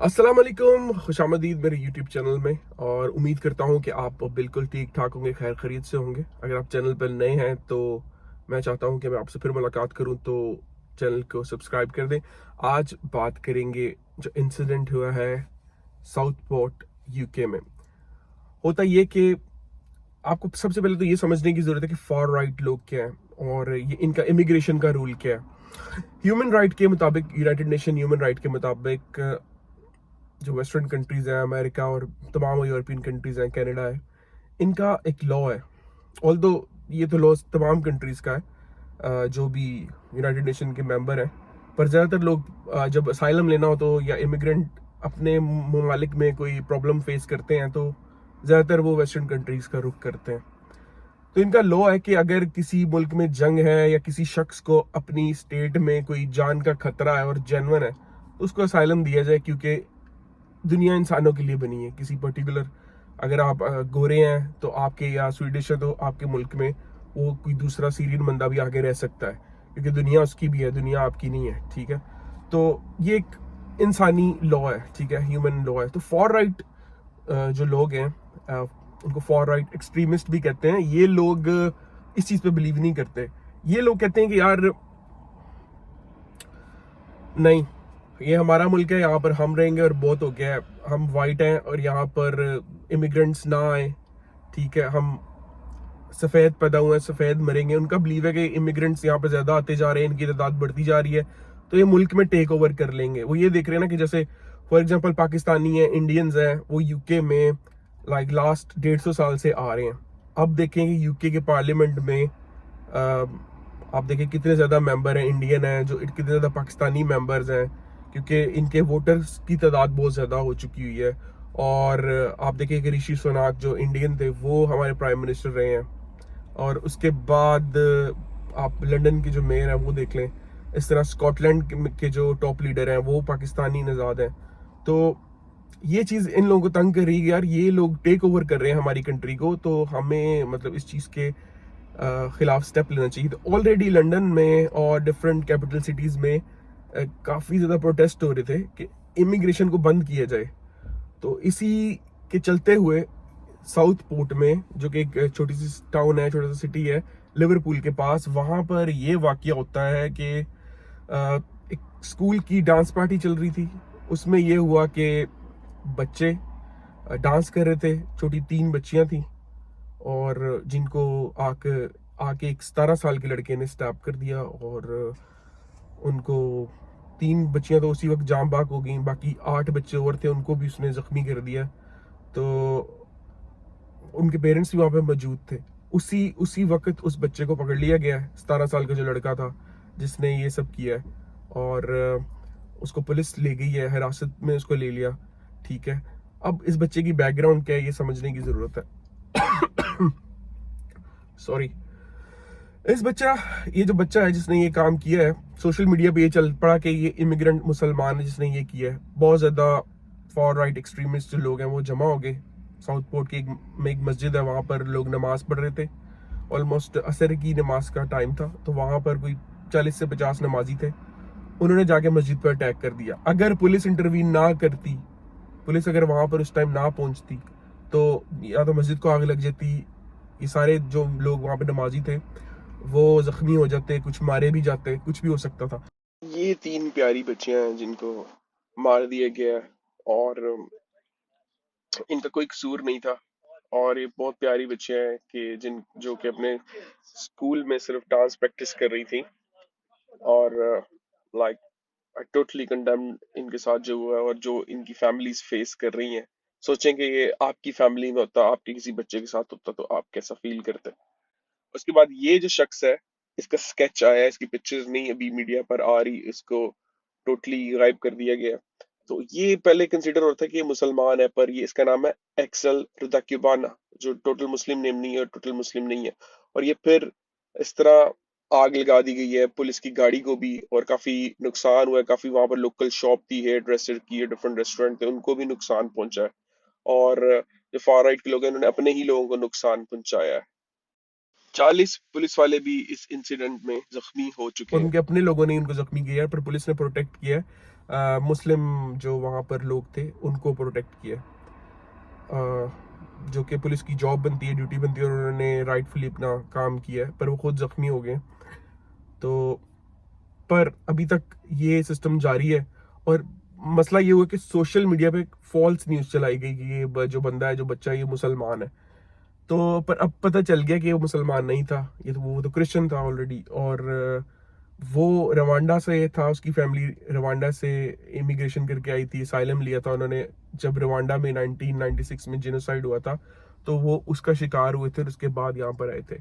अस्सलाम वालेकुम, खुशामदीद मेरे यूट्यूब चैनल में। और उम्मीद करता हूँ कि आप बिल्कुल ठीक ठाक होंगे, खैर खरीद से होंगे। अगर आप चैनल पर नए हैं तो मैं चाहता हूँ कि मैं आपसे फिर मुलाकात करूँ, तो चैनल को सब्सक्राइब कर दें। आज बात करेंगे जो इंसिडेंट हुआ है साउथ पोर्ट यूके में। होता ये कि आपको सबसे पहले तो ये समझने की ज़रूरत है कि फॉर राइट लोग क्या हैं और ये इनका इमिग्रेशन का रूल क्या है। ह्यूमन राइट के मुताबिक, यूनाइटेड नेशन ह्यूमन राइट के मुताबिक, जो वेस्टर्न कंट्रीज हैं, अमेरिका और तमाम यूरोपियन कंट्रीज हैं, कनाडा है, इनका एक लॉ है। ऑल दो ये तो लॉ तमाम कंट्रीज का है, जो भी यूनाइटेड नेशन के मेंबर हैं। पर ज़्यादातर लोग जब असाइलम लेना हो तो, या इमिग्रेंट अपने ममालिक में कोई प्रॉब्लम फेस करते हैं, तो ज़्यादातर वो वेस्टर्न कंट्रीज का रुख करते हैं। तो इनका लॉ है कि अगर किसी मुल्क में जंग है या किसी शख्स को अपनी स्टेट में कोई जान का खतरा है और जेन्युइन है, तो उसको असाइलम दिया जाए, क्योंकि दुनिया इंसानों के लिए बनी है। किसी पर्टिकुलर, अगर आप गोरे हैं तो आपके, या स्वीडिश है तो आपके मुल्क में वो कोई दूसरा सीरियन बंदा भी आगे रह सकता है, क्योंकि दुनिया उसकी भी है, दुनिया आपकी नहीं है। ठीक है, तो ये एक इंसानी लॉ है, ठीक है, ह्यूमन लॉ है। तो फॉर राइट जो लोग हैं, उनको फॉर राइट एक्सट्रीमिस्ट भी कहते हैं। ये लोग इस चीज़ पे बिलीव नहीं करते। ये लोग कहते हैं कि यार नहीं, ये हमारा मुल्क है, यहाँ पर हम रहेंगे और बहुत हो गया है। हम वाइट हैं और यहाँ पर इमिग्रेंट्स ना आए। ठीक है, हम सफ़ेद पैदा हुए हैं, सफ़ेद मरेंगे। उनका बिलीव है कि इमिग्रेंट्स यहाँ पर ज़्यादा आते जा रहे हैं, इनकी तादाद बढ़ती जा रही है, तो ये मुल्क में टेक ओवर कर लेंगे। वो ये देख रहे हैं ना कि जैसे फॉर एग्जांपल पाकिस्तानी है, इंडियंस हैं, वो यूके में लाइक लास्ट 150 साल से आ रहे हैं। अब देखेंगे यूके के पार्लियामेंट में, आप देखें कितने ज़्यादा मेंबर हैं इंडियन हैं, जो कितने ज़्यादा पाकिस्तानी मेंबर्स हैं, क्योंकि इनके वोटर्स की तादाद बहुत ज़्यादा हो चुकी हुई है। और आप देखें कि ऋषि सुनाक जो इंडियन थे, वो हमारे प्राइम मिनिस्टर रहे हैं। और उसके बाद आप लंदन के जो मेयर हैं वो देख लें। इस तरह स्कॉटलैंड के जो टॉप लीडर हैं वो पाकिस्तानी नज़ाद हैं। तो ये चीज़ इन लोगों को तंग कर रही है, यार ये लोग टेक ओवर कर रहे हैं हमारी कंट्री को, तो हमें मतलब इस चीज़ के खिलाफ स्टेप लेना चाहिए। तो ऑलरेडी लंदन में और डिफरेंट कैपिटल सिटीज़ में काफ़ी ज़्यादा प्रोटेस्ट हो रहे थे कि इमिग्रेशन को बंद किया जाए। तो इसी के चलते हुए साउथ पोर्ट में, जो कि एक छोटी सी टाउन है, छोटा सा सिटी है लिवरपूल के पास, वहाँ पर ये वाकया होता है कि एक स्कूल की डांस पार्टी चल रही थी। उसमें ये हुआ कि बच्चे डांस कर रहे थे, छोटी 3 बच्चियां थी, और जिनको आके आके एक 17 साल के लड़के ने स्टैप कर दिया। और उनको 3 बच्चियां तो उसी वक्त जाम बाग हो गई, बाकी 8 बच्चे और थे, उनको भी उसने जख्मी कर दिया। तो उनके पेरेंट्स भी वहां पे मौजूद थे। उसी उसी वक्त उस बच्चे को पकड़ लिया गया है, 17 साल का जो लड़का था जिसने ये सब किया है। और उसको पुलिस ले गई है, हिरासत में उसको ले लिया। ठीक है, अब इस बच्चे की बैकग्राउंड क्या है ये समझने की जरूरत है। सॉरी। ये जो बच्चा है जिसने ये काम किया है, सोशल मीडिया पे ये चल पड़ा कि ये इमिग्रेंट मुसलमान है जिसने ये किया है। बहुत ज़्यादा फॉर राइट एक्सट्रीमिस्ट जो लोग हैं वो जमा हो गए। साउथ पोर्ट की में एक मस्जिद है, वहाँ पर लोग नमाज पढ़ रहे थे। ऑलमोस्ट असर की नमाज का टाइम था, तो वहाँ पर कोई 40 से 50 नमाजी थे। उन्होंने जाके मस्जिद पर अटैक कर दिया। अगर पुलिस इंटरवीन ना करती, पुलिस अगर वहाँ पर उस टाइम ना पहुँचती, तो या तो मस्जिद को आग लग जाती, ये सारे जो लोग वहाँ पे नमाजी थे वो जख्मी हो जाते, कुछ मारे भी जाते, कुछ भी हो सकता था। ये 3 प्यारी बच्चियां हैं जिनको मार दिया गया है, और इनका कोई कसूर नहीं था। और ये बहुत प्यारी बच्चियां हैं कि जिन जो कि अपने स्कूल में सिर्फ डांस प्रैक्टिस कर रही थी। और लाइक आई टोटली कंडेम इनके साथ जो हुआ है, और जो इनकी फैमिलीज फेस कर रही हैं। सोचें कि ये आपकी फैमिली में होता, आपके किसी बच्चे के साथ होता, तो आप कैसा फील करते। उसके बाद ये जो शख्स है, इसका स्केच आया है, इसकी पिक्चर्स नहीं अभी मीडिया पर आ रही, इसको टोटली गायब कर दिया गया। तो ये पहले कंसिडर होता है कि ये मुसलमान है, पर ये इसका नाम है एक्सल रुदाक्युबाना, जो टोटल मुस्लिम नेम नहीं है और टोटल मुस्लिम नहीं है। और ये फिर इस तरह आग लगा दी गई है पुलिस की गाड़ी को भी, और काफी नुकसान हुआ है। काफी वहां पर लोकल शॉप थी, हेयर ड्रेसर की, डिफरेंट रेस्टोरेंट थे, उनको भी नुकसान पहुंचा है। और जो फार राइट के लोग हैं, उन्होंने अपने ही लोगों को नुकसान पहुंचाया है। 40 पुलिस वाले भी इस इंसिडेंट में जख्मी हो चुके और हैं। उनके अपने लोगों ने उनको जख्मी किया है, पर पुलिस ने प्रोटेक्ट किया है। मुस्लिम जो वहाँ पर लोग थे उनको प्रोटेक्ट किया, जो कि पुलिस की जॉब बनती है, ड्यूटी बनती है, और उन्होंने राइटफुली अपना काम किया है, पर वो खुद जख्मी हो गए। तो पर अभी तक ये सिस्टम जारी है, और मसला ये हुआ कि सोशल मीडिया पे फॉल्स न्यूज़ चलाई गई कि ये जो बंदा है, जो बच्चा है, ये मुसलमान है। तो पर अब पता चल गया कि वो मुसलमान नहीं था, ये तो वो तो क्रिश्चियन था ऑलरेडी, और वो रवांडा से था, उसकी फैमिली रवांडा से इमिग्रेशन करके आई थी, असाइलम लिया था उन्होंने जब रवांडा में 1996 में जेनोसाइड हुआ था, तो वो उसका शिकार हुए थे और उसके बाद यहाँ पर आए थे।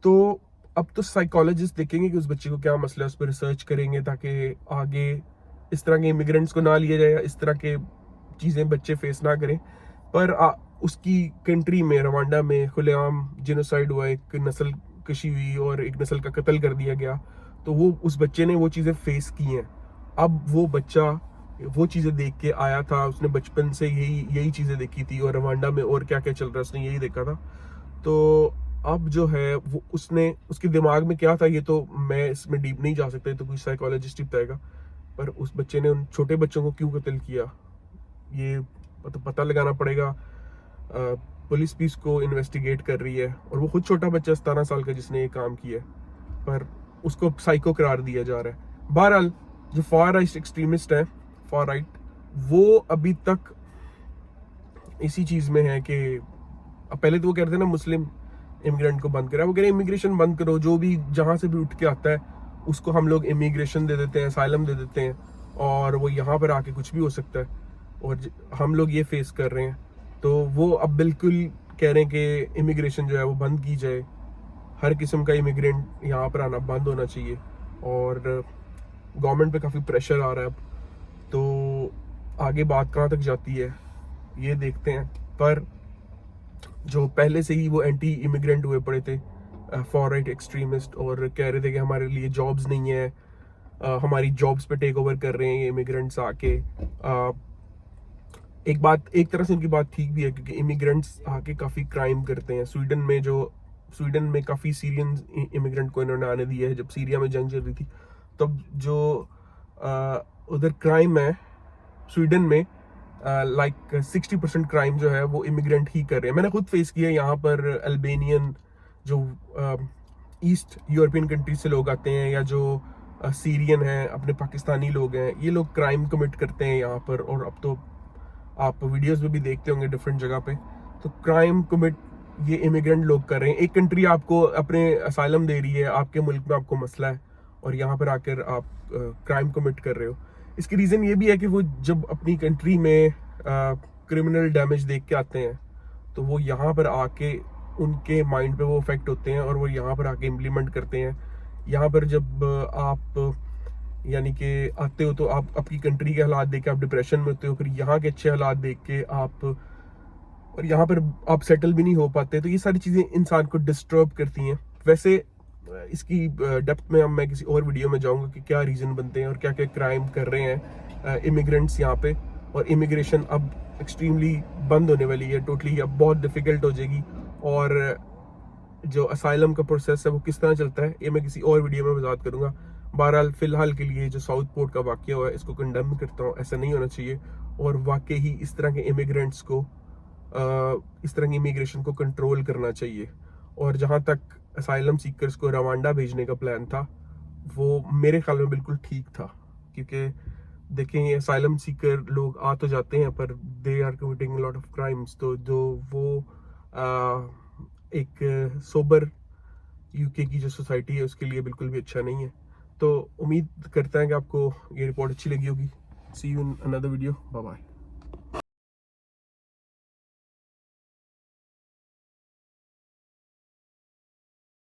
तो अब तो साइकोलॉजिस्ट देखेंगे कि उस बच्चे को क्या मसला है, उस पर रिसर्च करेंगे ताकि आगे इस तरह के इमिग्रेंट्स को ना लिया जाए, या इस तरह के चीज़ें बच्चे फेस ना करें। पर उसकी कंट्री में, रवांडा में, खुलेआम जेनोसाइड हुआ, एक नस्ल कशी हुई और एक नस्ल का कत्ल कर दिया गया। तो वो उस बच्चे ने वो चीज़ें फेस की हैं। अब वो बच्चा वो चीज़ें देख के आया था, उसने बचपन से यही चीज़ें देखी थी, और रवांडा में और क्या क्या चल रहा है उसने यही देखा था। तो अब जो है वो उसके दिमाग में क्या था, ये तो मैं इसमें डीप नहीं जा सकता, ये तो कोई साइकोलॉजिस्ट ही बताएगा। पर उस बच्चे ने उन छोटे बच्चों को क्यों कत्ल किया, ये तो पता लगाना पड़ेगा। पुलिस भी इसको इन्वेस्टिगेट कर रही है, और वो खुद छोटा बच्चा 17 साल का जिसने ये काम किया है, पर उसको साइको करार दिया जा रहा है। बहरहाल जो फार राइट एक्सट्रीमिस्ट है, फार राइट, वो अभी तक इसी चीज में है कि पहले तो वो कहते हैं ना मुस्लिम इमिग्रेंट को बंद करा, वो कह रहे इमिग्रेशन बंद करो, जो भी जहां से भी उठ के आता है उसको हम लोग इमिग्रेशन दे देते हैं, असाइलम दे देते हैं, और वो यहाँ पर आके कुछ भी हो सकता है, और हम लोग ये फेस कर रहे हैं। तो वो अब बिल्कुल कह रहे हैं कि इमिग्रेशन जो है वो बंद की जाए, हर किस्म का इमिग्रेंट यहाँ पर आना बंद होना चाहिए, और गवर्नमेंट पे काफ़ी प्रेशर आ रहा है अब। तो आगे बात कहाँ तक जाती है ये देखते हैं। पर जो पहले से ही वो एंटी इमिग्रेंट हुए पड़े थे, फॉर राइट एक्सट्रीमिस्ट, और कह रहे थे कि हमारे लिए जॉब्स नहीं है, हमारी जॉब्स पे टेक ओवर कर रहे हैं ये इमिग्रेंट्स आके। एक तरह से उनकी बात ठीक भी है, क्योंकि इमिग्रेंट्स आके काफ़ी क्राइम करते हैं। स्वीडन में काफ़ी सीरियन इमिग्रेंट को इन्होंने आने दिया है, जब सीरिया में जंग चल रही थी। तब जो उधर क्राइम है स्वीडन में, लाइक 60% क्राइम जो है वो इमिग्रेंट ही कर रहे हैं। मैंने खुद फेस किया यहाँ पर। अल्बेनियन जो ईस्ट यूरोपियन कंट्रीज से लोग आते हैं, या जो सीरियन हैं, अपने पाकिस्तानी लोग हैं, ये लोग क्राइम कमिट करते हैं यहाँ पर। और अब तो आप वीडियोस में भी देखते होंगे डिफरेंट जगह पे, तो क्राइम कमिट ये इमिग्रेंट लोग कर रहे हैं। एक कंट्री आपको अपने असाइलम दे रही है, आपके मुल्क में आपको मसला है, और यहाँ पर आकर आप क्राइम कमिट कर रहे हो। इसकी रीज़न ये भी है कि वो जब अपनी कंट्री में क्रिमिनल डैमेज देख के आते हैं, तो वो यहाँ पर आके उनके माइंड पे वो इफेक्ट होते हैं, और वो यहाँ पर आके इम्प्लीमेंट करते हैं। यहाँ पर जब आप यानी कि आते हो, तो आप अपनी कंट्री के हालात देख के आप डिप्रेशन में होते हो, फिर यहाँ के अच्छे हालात देख के आप, और यहाँ पर आप सेटल भी नहीं हो पाते। तो ये सारी चीज़ें इंसान को डिस्टर्ब करती हैं। वैसे इसकी डेप्थ में मैं किसी और वीडियो में जाऊँगा कि क्या रीज़न बनते हैं और क्या क्या क्राइम कर रहे हैं इमिग्रेंट्स यहाँ पे। और इमिग्रेशन अब एक्सट्रीमली बंद होने वाली है, टोटली अब बहुत डिफ़िकल्ट हो जाएगी। और जो असाइलम का प्रोसेस है वो किस तरह चलता है, ये मैं किसी और वीडियो में वजाहत करूँगा। बहरहाल फ़िलहाल के लिए जो साउथ पोर्ट का वाक़या हुआ है, इसको कंडेम करता हूँ, ऐसा नहीं होना चाहिए। और वाकई ही इस तरह के इमिग्रेंट्स को, इस तरह की इमिग्रेशन को कंट्रोल करना चाहिए। और जहाँ तक असाइलम सीकर्स को रवांडा भेजने का प्लान था, वो मेरे ख्याल में बिल्कुल ठीक था, क्योंकि देखें ये असाइलम सीकर लोग आ तो जाते हैं, पर they are committing lot of crimes. तो जो वो एक सोबर यूके की जो सोसाइटी है उसके लिए बिल्कुल भी अच्छा नहीं है। तो उम्मीद करता है कि आपको ये रिपोर्ट अच्छी लगी होगी। See you in another video, bye bye.